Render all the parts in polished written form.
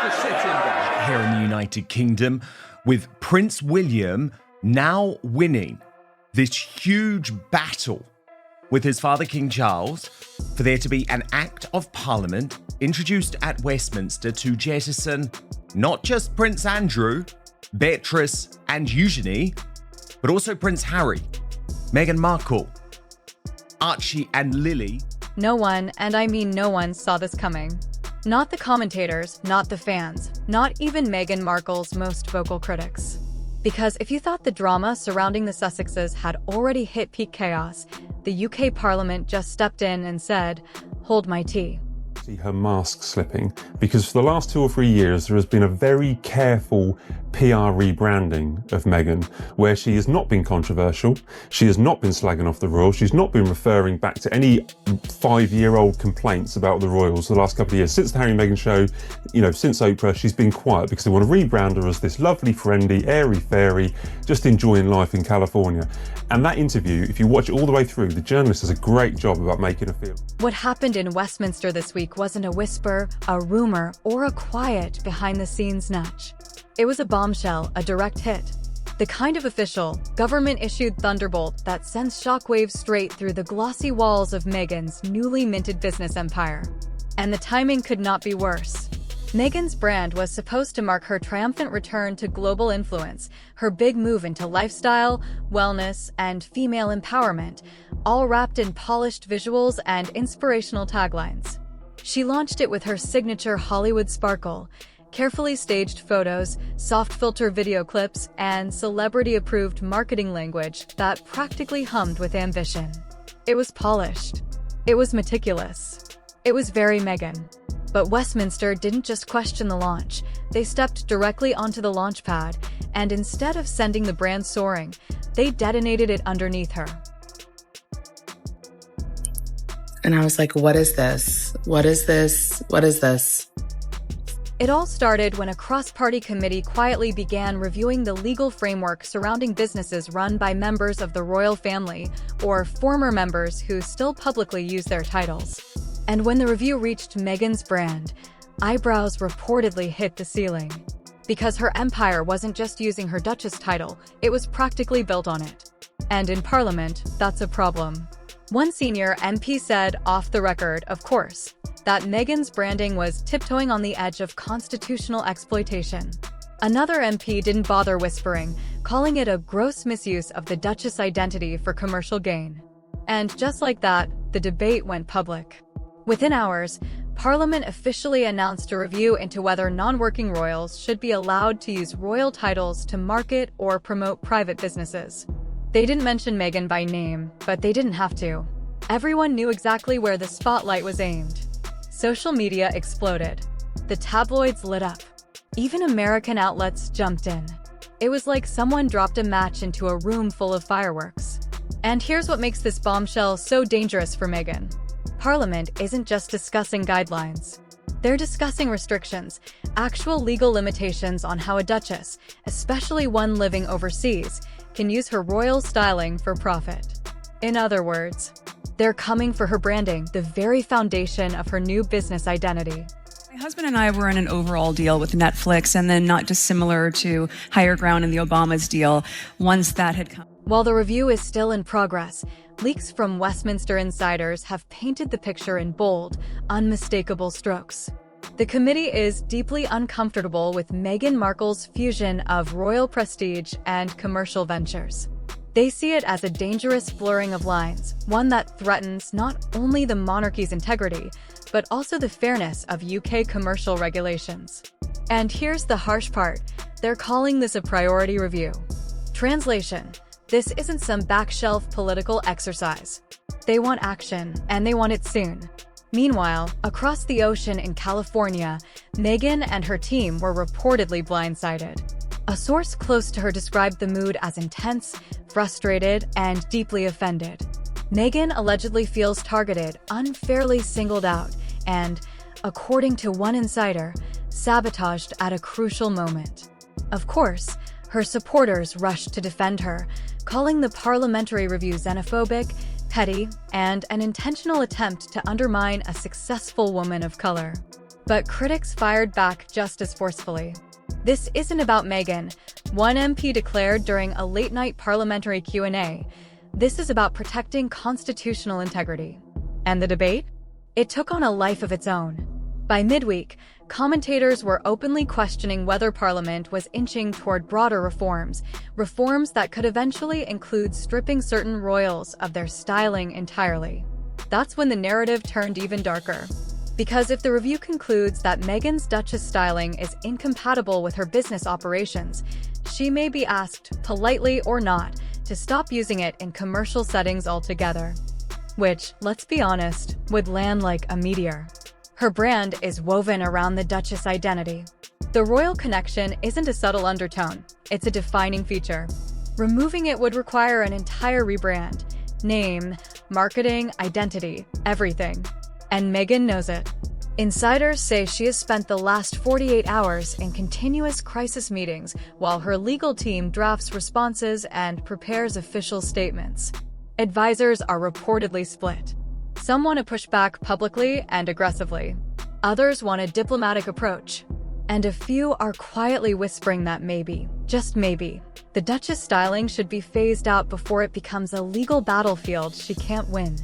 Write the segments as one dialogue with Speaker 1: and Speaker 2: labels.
Speaker 1: Here in the United Kingdom, with Prince William now winning this huge battle with his father, King Charles, for there to be an Act of Parliament introduced at Westminster to jettison not just Prince Andrew, Beatrice and Eugenie, but also Prince Harry, Meghan Markle, Archie and Lily.
Speaker 2: No one, and I mean no one, saw this coming. Not the commentators, not the fans, not even Meghan Markle's most vocal critics. Because if you thought the drama surrounding the Sussexes had already hit peak chaos, the UK Parliament just stepped in and said, "Hold my tea."
Speaker 3: See her mask slipping, because for the last 2 or 3 years there has been a very careful PR rebranding of Meghan, where she has not been controversial, she has not been slagging off the royals, she's not been referring back to any 5-year-old complaints about the royals the last couple of years. Since the Harry and Meghan show, since Oprah, she's been quiet because they want to rebrand her as this lovely, friendly, airy-fairy, just enjoying life in California. And that interview, if you watch it all the way through, the journalist does a great job about making her feel.
Speaker 2: What happened in Westminster this week wasn't a whisper, a rumor, or a quiet behind-the-scenes snatch. It was a bombshell, a direct hit. The kind of official, government-issued thunderbolt that sends shockwaves straight through the glossy walls of Meghan's newly minted business empire. And the timing could not be worse. Meghan's brand was supposed to mark her triumphant return to global influence, her big move into lifestyle, wellness, and female empowerment, all wrapped in polished visuals and inspirational taglines. She launched it with her signature Hollywood sparkle, carefully staged photos, soft filter video clips, and celebrity-approved marketing language that practically hummed with ambition. It was polished. It was meticulous. It was very Meghan. But Westminster didn't just question the launch. They stepped directly onto the launch pad, and instead of sending the brand soaring, they detonated it underneath her.
Speaker 4: And I was like, what is this? What is this? What is this?
Speaker 2: It all started when a cross-party committee quietly began reviewing the legal framework surrounding businesses run by members of the royal family or former members who still publicly use their titles. And when the review reached Meghan's brand, eyebrows reportedly hit the ceiling. Because her empire wasn't just using her Duchess title, it was practically built on it. And in Parliament, that's a problem. One senior MP said, off the record, of course, that Meghan's branding was tiptoeing on the edge of constitutional exploitation. Another MP didn't bother whispering, calling it a gross misuse of the Duchess identity for commercial gain. And just like that, the debate went public. Within hours, Parliament officially announced a review into whether non-working royals should be allowed to use royal titles to market or promote private businesses. They didn't mention Meghan by name, but they didn't have to. Everyone knew exactly where the spotlight was aimed. Social media exploded. The tabloids lit up. Even American outlets jumped in. It was like someone dropped a match into a room full of fireworks. And here's what makes this bombshell so dangerous for Meghan. Parliament isn't just discussing guidelines. They're discussing restrictions, actual legal limitations on how a duchess, especially one living overseas, can use her royal styling for profit. In other words, they're coming for her branding, the very foundation of her new business identity.
Speaker 5: My husband and I were in an overall deal with Netflix, and then not dissimilar to Higher Ground and the Obamas deal, once that had come.
Speaker 2: While the review is still in progress, leaks from Westminster insiders have painted the picture in bold, unmistakable strokes. The committee is deeply uncomfortable with Meghan Markle's fusion of royal prestige and commercial ventures. They see it as a dangerous blurring of lines, one that threatens not only the monarchy's integrity, but also the fairness of UK commercial regulations. And here's the harsh part, they're calling this a priority review. Translation: this isn't some back-shelf political exercise. They want action, and they want it soon. Meanwhile, across the ocean in California, Meghan and her team were reportedly blindsided. A source close to her described the mood as intense, frustrated, and deeply offended. Meghan allegedly feels targeted, unfairly singled out, and, according to one insider, sabotaged at a crucial moment. Of course, her supporters rushed to defend her, calling the parliamentary review xenophobic, petty, and an intentional attempt to undermine a successful woman of color. But critics fired back just as forcefully. This isn't about Meghan, one MP declared during a late-night parliamentary Q&A. This is about protecting constitutional integrity. And the debate? It took on a life of its own. By midweek, commentators were openly questioning whether Parliament was inching toward broader reforms that could eventually include stripping certain royals of their styling entirely. That's when the narrative turned even darker. Because if the review concludes that Meghan's Duchess styling is incompatible with her business operations, she may be asked, politely or not, to stop using it in commercial settings altogether. Which, let's be honest, would land like a meteor. Her brand is woven around the Duchess identity. The royal connection isn't a subtle undertone, it's a defining feature. Removing it would require an entire rebrand. Name, marketing, identity, everything. And Meghan knows it. Insiders say she has spent the last 48 hours in continuous crisis meetings while her legal team drafts responses and prepares official statements. Advisors are reportedly split. Some want to push back publicly and aggressively. Others want a diplomatic approach. And a few are quietly whispering that maybe, just maybe, the Duchess styling should be phased out before it becomes a legal battlefield she can't win.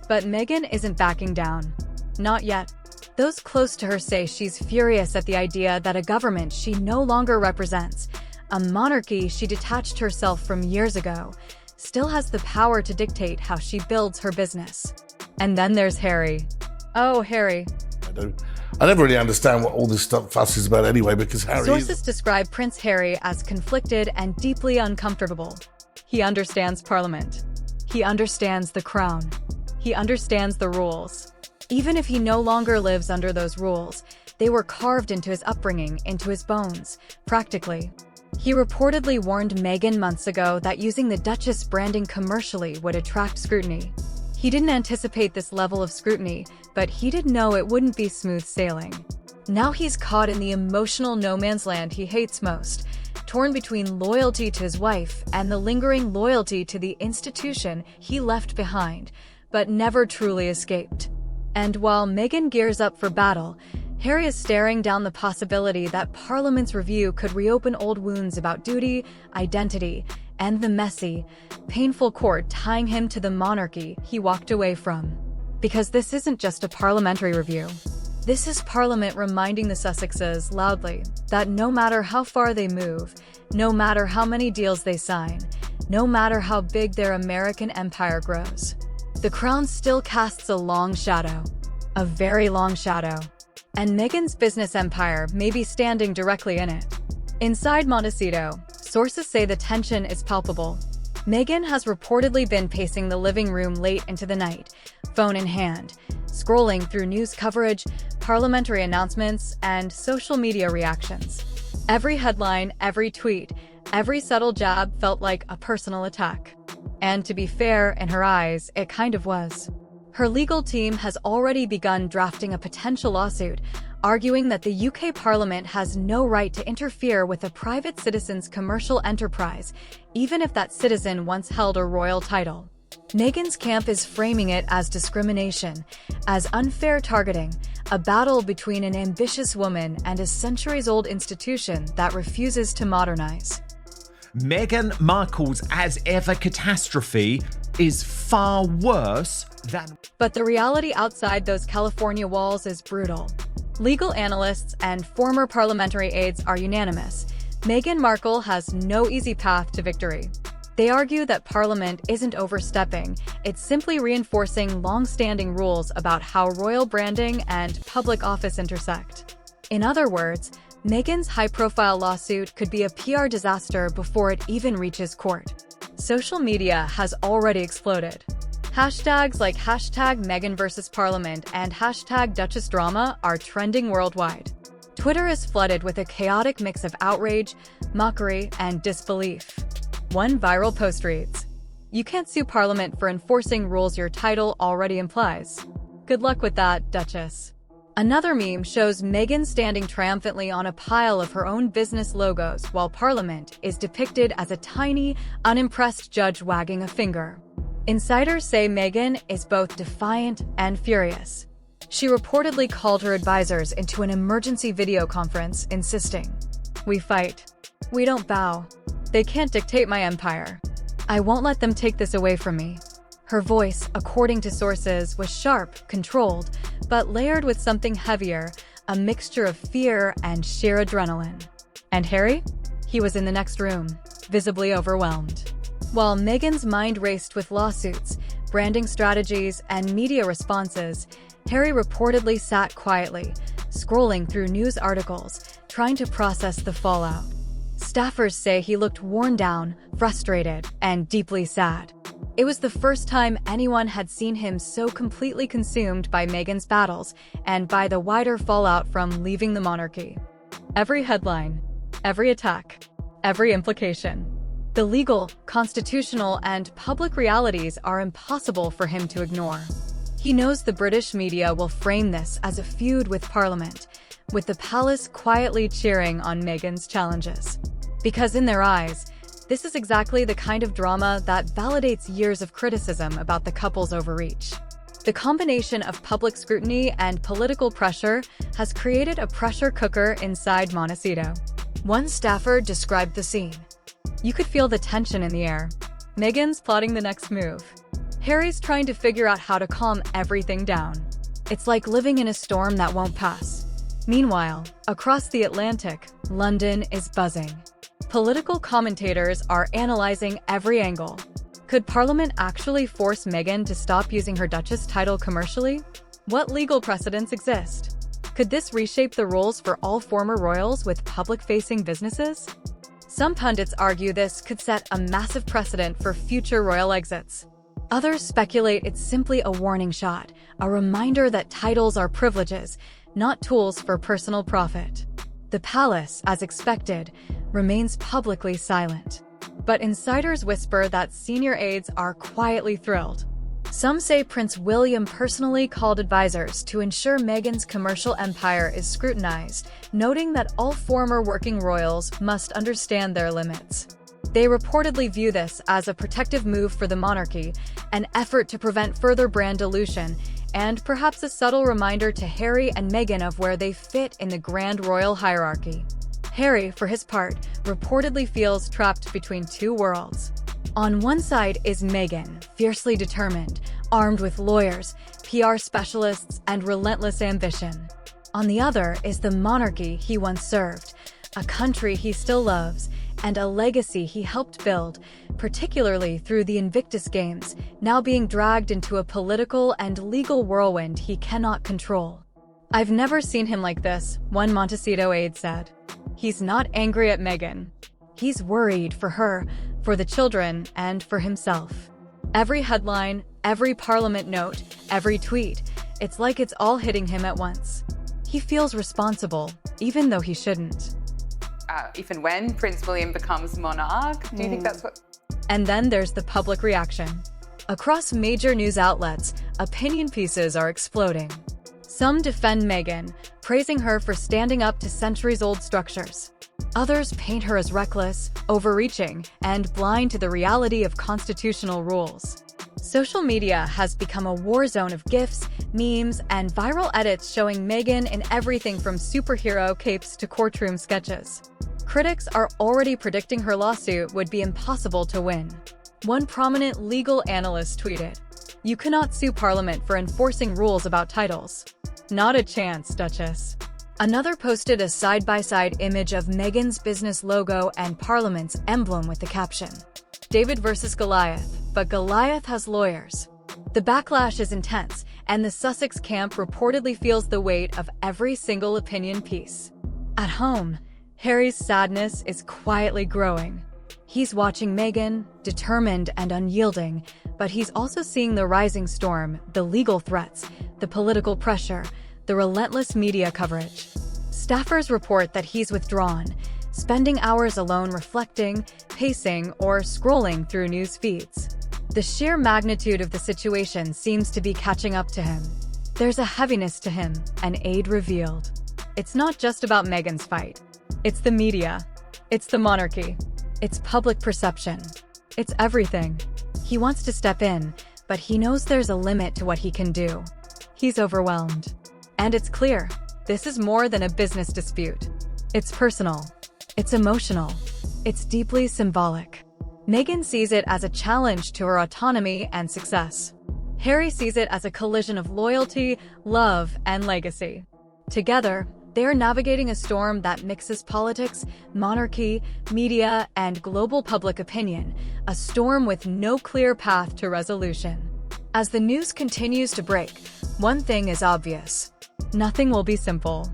Speaker 2: But Meghan isn't backing down. Not yet. Those close to her say she's furious at the idea that a government she no longer represents, a monarchy she detached herself from years ago, still has the power to dictate how she builds her business. And then there's Harry. Oh, Harry.
Speaker 6: I never really understand what all this fuss is about anyway, because Harry
Speaker 2: Sources describe Prince Harry as conflicted and deeply uncomfortable. He understands Parliament. He understands the crown. He understands the rules. Even if he no longer lives under those rules, they were carved into his upbringing, into his bones, practically. He reportedly warned Meghan months ago that using the Duchess branding commercially would attract scrutiny. He didn't anticipate this level of scrutiny, but he did know it wouldn't be smooth sailing. Now he's caught in the emotional no-man's land he hates most, torn between loyalty to his wife and the lingering loyalty to the institution he left behind, but never truly escaped. And while Meghan gears up for battle, Harry is staring down the possibility that Parliament's review could reopen old wounds about duty, identity, and the messy, painful cord tying him to the monarchy he walked away from. Because this isn't just a parliamentary review. This is Parliament reminding the Sussexes loudly that no matter how far they move, no matter how many deals they sign, no matter how big their American empire grows, the crown still casts a long shadow. A very long shadow. And Meghan's business empire may be standing directly in it. Inside Montecito, sources say the tension is palpable. Meghan has reportedly been pacing the living room late into the night, phone in hand, scrolling through news coverage, parliamentary announcements, and social media reactions. Every headline, every tweet, every subtle jab felt like a personal attack. And to be fair, in her eyes, it kind of was. Her legal team has already begun drafting a potential lawsuit, arguing that the UK Parliament has no right to interfere with a private citizen's commercial enterprise, even if that citizen once held a royal title. Meghan's camp is framing it as discrimination, as unfair targeting, a battle between an ambitious woman and a centuries-old institution that refuses to modernize.
Speaker 1: Meghan Markle's as-ever catastrophe is far worse than...
Speaker 2: But the reality outside those California walls is brutal. Legal analysts and former parliamentary aides are unanimous. Meghan Markle has no easy path to victory. They argue that Parliament isn't overstepping, it's simply reinforcing long-standing rules about how royal branding and public office intersect. In other words, Meghan's high-profile lawsuit could be a PR disaster before it even reaches court. Social media has already exploded. Hashtags like #Meghan vs. Parliament and #Duchess Drama are trending worldwide. Twitter is flooded with a chaotic mix of outrage, mockery, and disbelief. One viral post reads, "You can't sue Parliament for enforcing rules your title already implies. Good luck with that, Duchess." Another meme shows Meghan standing triumphantly on a pile of her own business logos while Parliament is depicted as a tiny, unimpressed judge wagging a finger. Insiders say Meghan is both defiant and furious. She reportedly called her advisors into an emergency video conference, insisting, "We fight. We don't bow. They can't dictate my empire. I won't let them take this away from me." Her voice, according to sources, was sharp, controlled, but layered with something heavier, a mixture of fear and sheer adrenaline. And Harry? He was in the next room, visibly overwhelmed. While Meghan's mind raced with lawsuits, branding strategies, and media responses, Harry reportedly sat quietly, scrolling through news articles, trying to process the fallout. Staffers say he looked worn down, frustrated, and deeply sad. It was the first time anyone had seen him so completely consumed by Meghan's battles and by the wider fallout from leaving the monarchy. Every headline, every attack, every implication. The legal, constitutional, and public realities are impossible for him to ignore. He knows the British media will frame this as a feud with Parliament, with the palace quietly cheering on Meghan's challenges. Because in their eyes, this is exactly the kind of drama that validates years of criticism about the couple's overreach. The combination of public scrutiny and political pressure has created a pressure cooker inside Montecito. One staffer described the scene. "You could feel the tension in the air. Meghan's plotting the next move. Harry's trying to figure out how to calm everything down. It's like living in a storm that won't pass." Meanwhile, across the Atlantic, London is buzzing. Political commentators are analyzing every angle. Could Parliament actually force Meghan to stop using her Duchess title commercially? What legal precedents exist? Could this reshape the rules for all former royals with public-facing businesses? Some pundits argue this could set a massive precedent for future royal exits. Others speculate it's simply a warning shot, a reminder that titles are privileges, not tools for personal profit. The palace, as expected, remains publicly silent. But insiders whisper that senior aides are quietly thrilled. Some say Prince William personally called advisors to ensure Meghan's commercial empire is scrutinized, noting that all former working royals must understand their limits. They reportedly view this as a protective move for the monarchy, an effort to prevent further brand dilution, and perhaps a subtle reminder to Harry and Meghan of where they fit in the grand royal hierarchy. Harry, for his part, reportedly feels trapped between two worlds. On one side is Meghan, fiercely determined, armed with lawyers, PR specialists, and relentless ambition. On the other is the monarchy he once served, a country he still loves, and a legacy he helped build, particularly through the Invictus Games, now being dragged into a political and legal whirlwind he cannot control. "I've never seen him like this," one Montecito aide said. "He's not angry at Meghan. He's worried for her, for the children, and for himself." Every headline, every Parliament note, every tweet, it's like it's all hitting him at once. He feels responsible, even though he shouldn't.
Speaker 7: If and when Prince William becomes monarch, do you think that's what...
Speaker 2: And then there's the public reaction. Across major news outlets, opinion pieces are exploding. Some defend Meghan, praising her for standing up to centuries-old structures. Others paint her as reckless, overreaching, and blind to the reality of constitutional rules. Social media has become a war zone of GIFs, memes, and viral edits showing Meghan in everything from superhero capes to courtroom sketches. Critics are already predicting her lawsuit would be impossible to win. One prominent legal analyst tweeted, "You cannot sue Parliament for enforcing rules about titles." Not a chance, Duchess. Another posted a side-by-side image of Meghan's business logo and Parliament's emblem with the caption, "David versus Goliath, but Goliath has lawyers." The backlash is intense, and the Sussex camp reportedly feels the weight of every single opinion piece. At home, Harry's sadness is quietly growing. He's watching Meghan, determined and unyielding, but he's also seeing the rising storm, the legal threats, the political pressure, the relentless media coverage. Staffers report that he's withdrawn, spending hours alone reflecting, pacing, or scrolling through news feeds. The sheer magnitude of the situation seems to be catching up to him. There's a heaviness to him, an aide revealed. It's not just about Meghan's fight. It's the media. It's the monarchy. It's public perception. It's everything. He wants to step in, but he knows there's a limit to what he can do. He's overwhelmed. And it's clear, this is more than a business dispute. It's personal. It's emotional. It's deeply symbolic. Meghan sees it as a challenge to her autonomy and success. Harry sees it as a collision of loyalty, love, and legacy. Together, they are navigating a storm that mixes politics, monarchy, media, and global public opinion, a storm with no clear path to resolution. As the news continues to break, one thing is obvious. Nothing will be simple.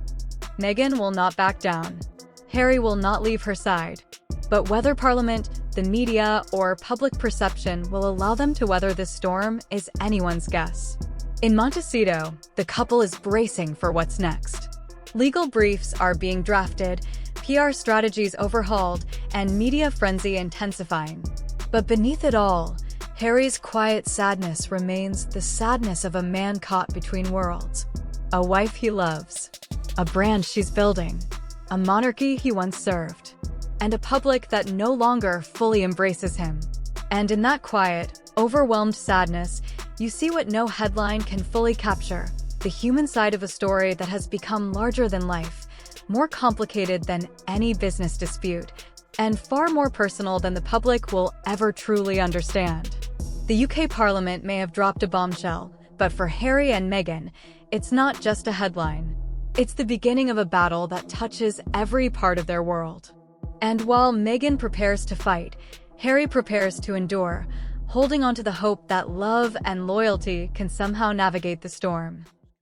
Speaker 2: Meghan will not back down. Harry will not leave her side. But whether Parliament, the media, or public perception will allow them to weather this storm is anyone's guess. In Montecito, the couple is bracing for what's next. Legal briefs are being drafted, PR strategies overhauled, and media frenzy intensifying. But beneath it all, Harry's quiet sadness remains the sadness of a man caught between worlds. A wife he loves, a brand she's building, a monarchy he once served, and a public that no longer fully embraces him. And in that quiet, overwhelmed sadness, you see what no headline can fully capture: the human side of a story that has become larger than life, more complicated than any business dispute, and far more personal than the public will ever truly understand. The UK Parliament may have dropped a bombshell, but for Harry and Meghan, it's not just a headline. It's the beginning of a battle that touches every part of their world. And while Meghan prepares to fight, Harry prepares to endure, holding on to the hope that love and loyalty can somehow navigate the storm.